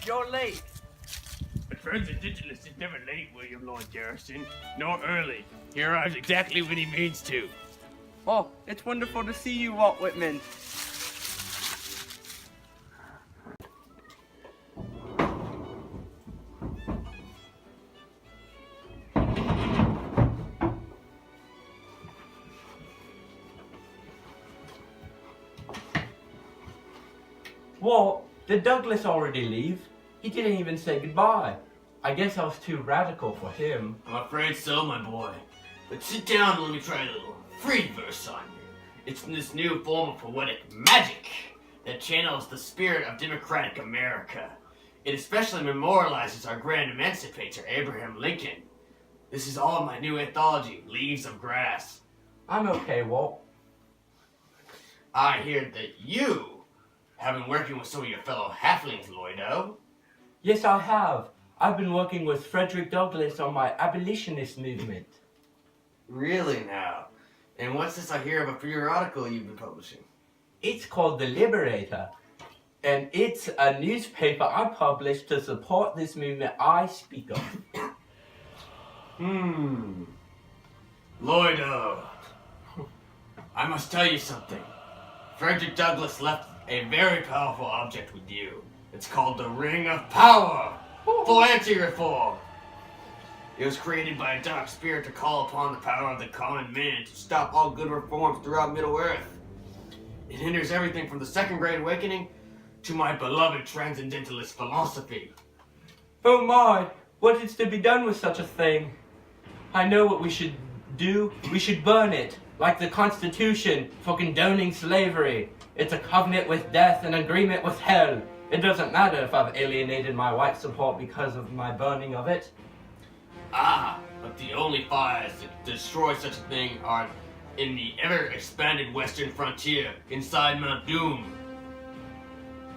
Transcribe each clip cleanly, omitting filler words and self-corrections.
You're late. A transcendentalist is never late, William Lloyd Garrison, nor early. He arrives exactly when he means to. Oh, it's wonderful to see you, Walt Whitman. Walt, did Douglas already leave? He didn't even say goodbye. I guess I was too radical for him. I'm afraid so, my boy. But sit down and let me try a little free verse on you. It's this new form of poetic magic that channels the spirit of democratic America. It especially memorializes our grand emancipator, Abraham Lincoln. This is all in my new anthology, Leaves of Grass. I'm okay, Walt. I hear that you have been working with some of your fellow halflings, Lloydo. Yes, I have. I've been working with Frederick Douglass on my abolitionist movement. Really now? And what's this I hear of a periodical you've been publishing? It's called The Liberator, and it's a newspaper I published to support this movement I speak of. Lloydo, I must tell you something. Frederick Douglass left a very powerful object with you. It's called the Ring of Power for anti-reform. It was created by a dark spirit to call upon the power of the common man to stop all good reforms throughout Middle-earth. It hinders everything from the Second Great Awakening to my beloved transcendentalist philosophy. Oh my, what is to be done with such a thing? I know what we should do. We should burn it, like the Constitution for condoning slavery. It's a covenant with death and agreement with hell. It doesn't matter if I've alienated my white support because of my burning of it. Ah, but the only fires that destroy such a thing are in the ever-expanded western frontier inside Mount Doom.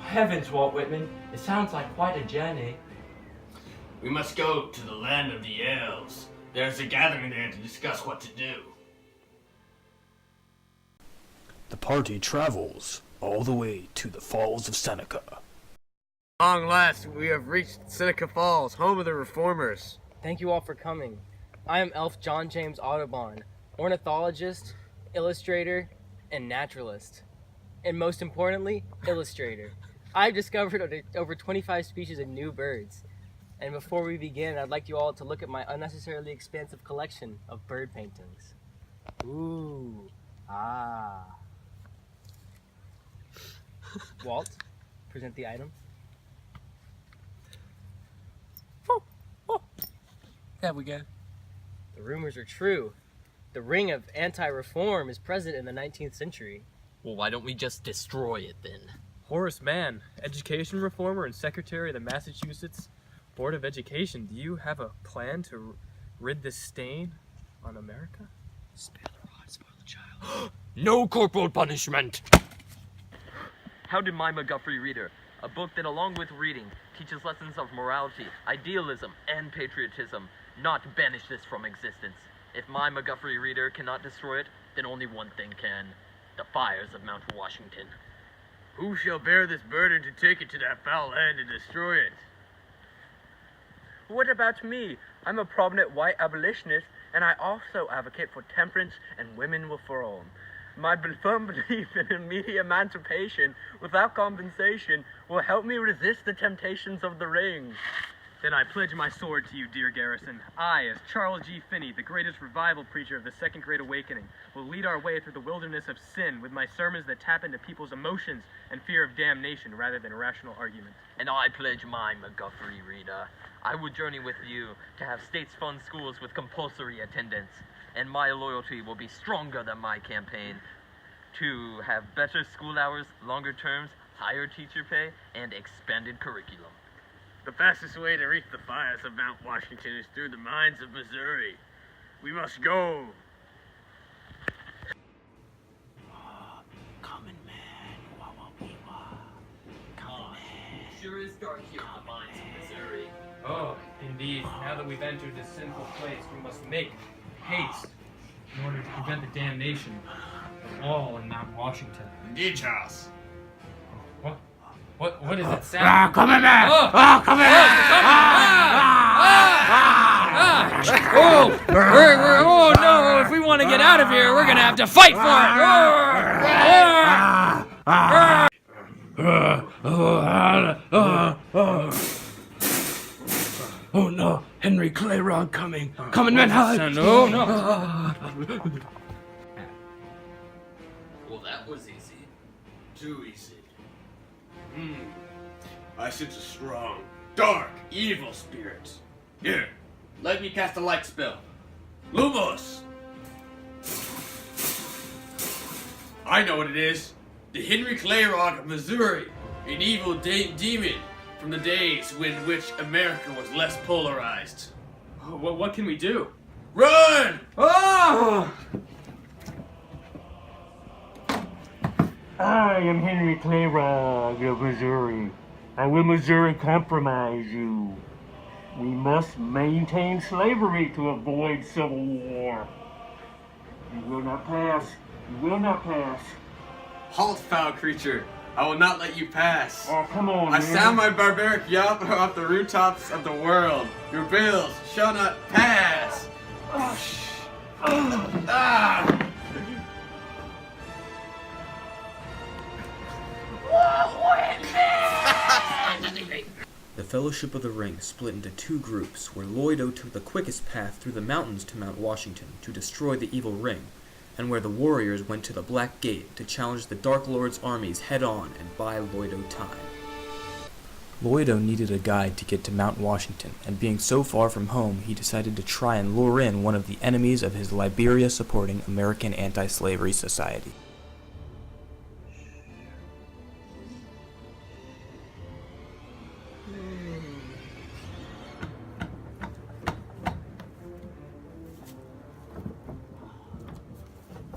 Heavens, Walt Whitman, it sounds like quite a journey. We must go to the land of the elves. There's a gathering there to discuss what to do. The party travels all the way to the Falls of Seneca. Long last, we have reached Seneca Falls, home of the reformers. Thank you all for coming. I am Elf John James Audubon, ornithologist, illustrator, and naturalist. And most importantly, illustrator. I've discovered over 25 species of new birds. And before we begin, I'd like you all to look at my unnecessarily expansive collection of bird paintings. Ooh, ah. Walt, present the item. There we go. The rumors are true. The ring of anti-reform is present in the 19th century. Well, why don't we just destroy it then? Horace Mann, education reformer and secretary of the Massachusetts Board of Education. Do you have a plan to rid this stain on America? Spare the rod, spoil the child. No corporal punishment! How did my McGuffrey Reader, a book that along with reading teaches lessons of morality, idealism, and patriotism, not banish this from existence? If my McGuffrey Reader cannot destroy it, then only one thing can. The fires of Mount Washington. Who shall bear this burden to take it to that foul land and destroy it? What about me? I'm a prominent white abolitionist, and I also advocate for temperance and women reform. My firm belief in immediate emancipation without compensation will help me resist the temptations of the ring. Then I pledge my sword to you, dear Garrison. I, as Charles G. Finney, the greatest revival preacher of the Second Great Awakening, will lead our way through the wilderness of sin with my sermons that tap into people's emotions and fear of damnation rather than rational argument. And I pledge my McGuffrey Reader. I will journey with you to have states-fund schools with compulsory attendance, and my loyalty will be stronger than my campaign to have better school hours, longer terms, higher teacher pay, and expanded curriculum. The fastest way to reach the fires of Mount Washington is through the mines of Missouri. We must go. Common man, wah wah wee wah. Common man. Sure is dark here in the mines of Missouri. Oh, indeed. Now that we've entered this sinful place, we must make haste in order to prevent the damnation of all in Mount Washington. Indeed, Charles. What? What does it sound? Come in there! Oh. Come in! Oh no! If we want to get out of here, we're gonna have to fight for it! Oh no, Henry Clayrod coming. Coming, men, hide. No. Well, that was easy. Too easy. I sense a strong, dark, evil spirit. Here, let me cast a light spell. Lumos! I know what it is. The Henry Clayrod of Missouri, an evil demon from the days when which America was less polarized. What can we do? Run! Oh! I am Henry Clayrod of Missouri. I will Missouri compromise you. We must maintain slavery to avoid civil war. You will not pass. You will not pass. Halt, foul creature. I will not let you pass. Oh, come on, I man. sound my barbaric yelp off the rooftops of the world. Your bills shall not pass. The Fellowship of the Ring split into two groups, where Lloydo took the quickest path through the mountains to Mount Washington to destroy the evil ring, and where the warriors went to the Black Gate to challenge the Dark Lord's armies head-on and buy Lloydo time. Lloydo needed a guide to get to Mount Washington, and being so far from home, he decided to try and lure in one of the enemies of his Liberia-supporting American Anti-Slavery Society.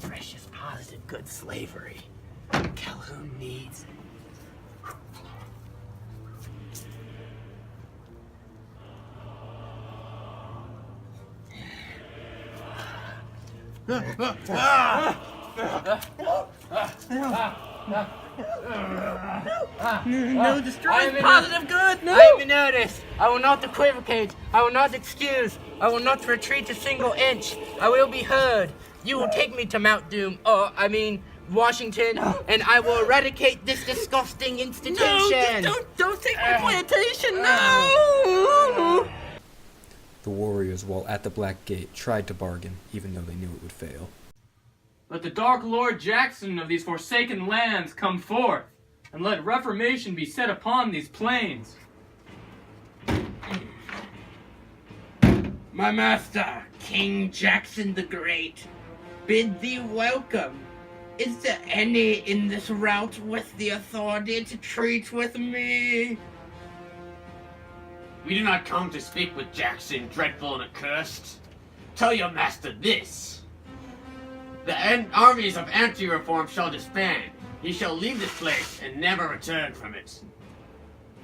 Precious, positive, good slavery. Calhoun needs. No, destroy positive good. No. I am in earnest. I will not equivocate. I will not excuse. I will not retreat a single inch. I will be heard. You will take me to Mount Doom, Washington, and I will eradicate this disgusting institution. No, don't take my plantation. No. The warriors, while at the Black Gate, tried to bargain, even though they knew it would fail. Let the Dark Lord Jackson of these forsaken lands come forth, and let reformation be set upon these plains. My master, King Jackson the Great, bid thee welcome. Is there any in this route with the authority to treat with me? We do not come to speak with Jackson, dreadful and accursed. Tell your master this. The armies of anti-reform shall disband. He shall leave this place and never return from it.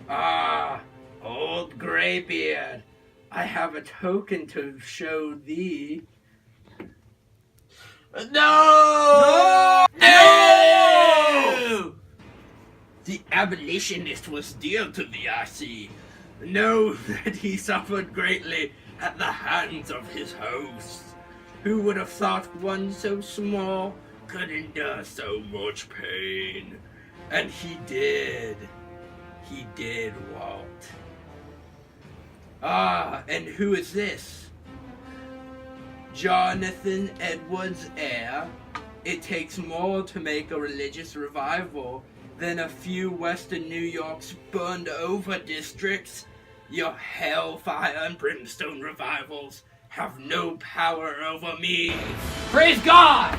Ah, old graybeard, I have a token to show thee. No! No! The abolitionist was dear to the RC. Know that he suffered greatly at the hands of his hosts. Who would have thought one so small could endure so much pain? And he did. He did, Walt. Ah, and who is this? Jonathan Edwards' heir. It takes more to make a religious revival than a few Western New York's burned over districts. Your hellfire and brimstone revivals have no power over me. Praise God!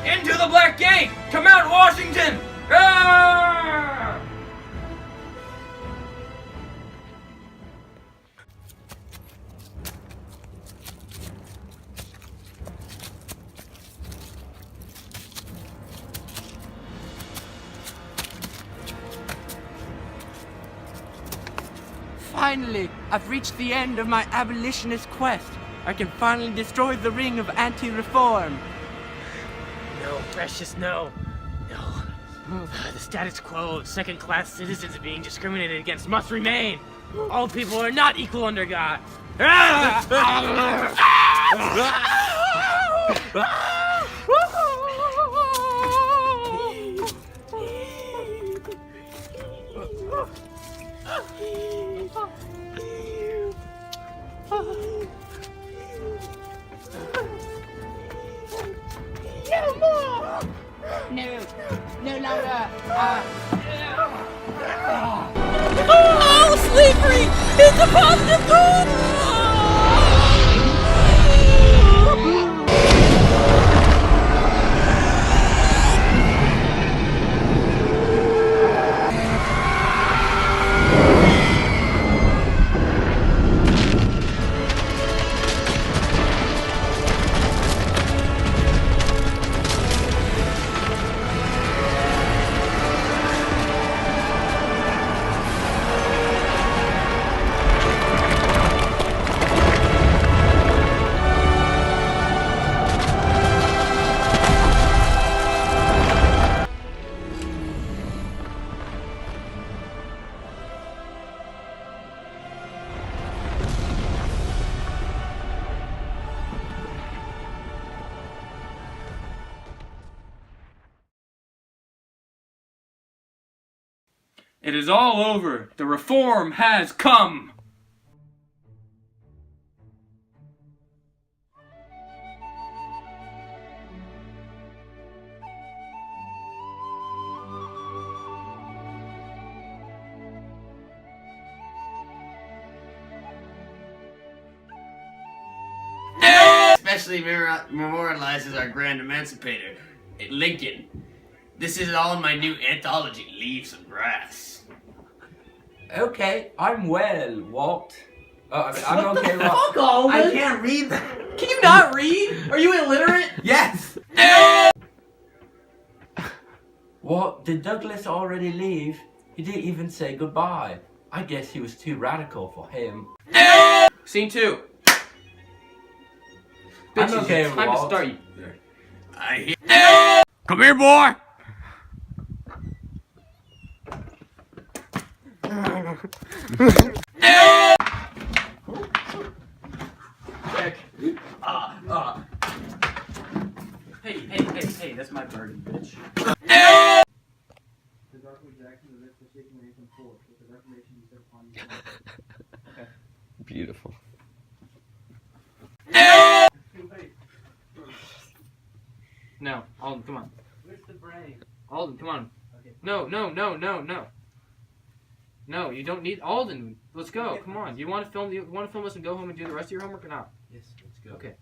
Into the Black Gate! To Mount Washington! Ah! Finally, I've reached the end of my abolitionist quest. I can finally destroy the ring of anti-reform. No, Precious, no. No. The status quo of second-class citizens being discriminated against must remain. All people are not equal under God. No more! No, no longer. Oh, slavery! It's a positive goal! It is all over. The reform has come. Especially memorializes our grand emancipator, Lincoln. This is all in my new anthology, Leaves of Grass. Okay, I'm well, Walt. I'm okay, Walt. Fuck, Alden! I can't read that. Can you not read? Are you illiterate? Yes! Walt, did Douglas already leave? He didn't even say goodbye. I guess he was too radical for him. Scene 2. I'm Bitches, okay, it's time Walt. to start. I hear. Come here, boy! Hey, that's my burden, bitch. Beautiful. No, Alden, come on. Where's the brain? Alden, come on. No. No, you don't need Alden. Let's go. Come on. You want to film? You want to film us and go home and do the rest of your homework or not? Yes, let's go. Okay.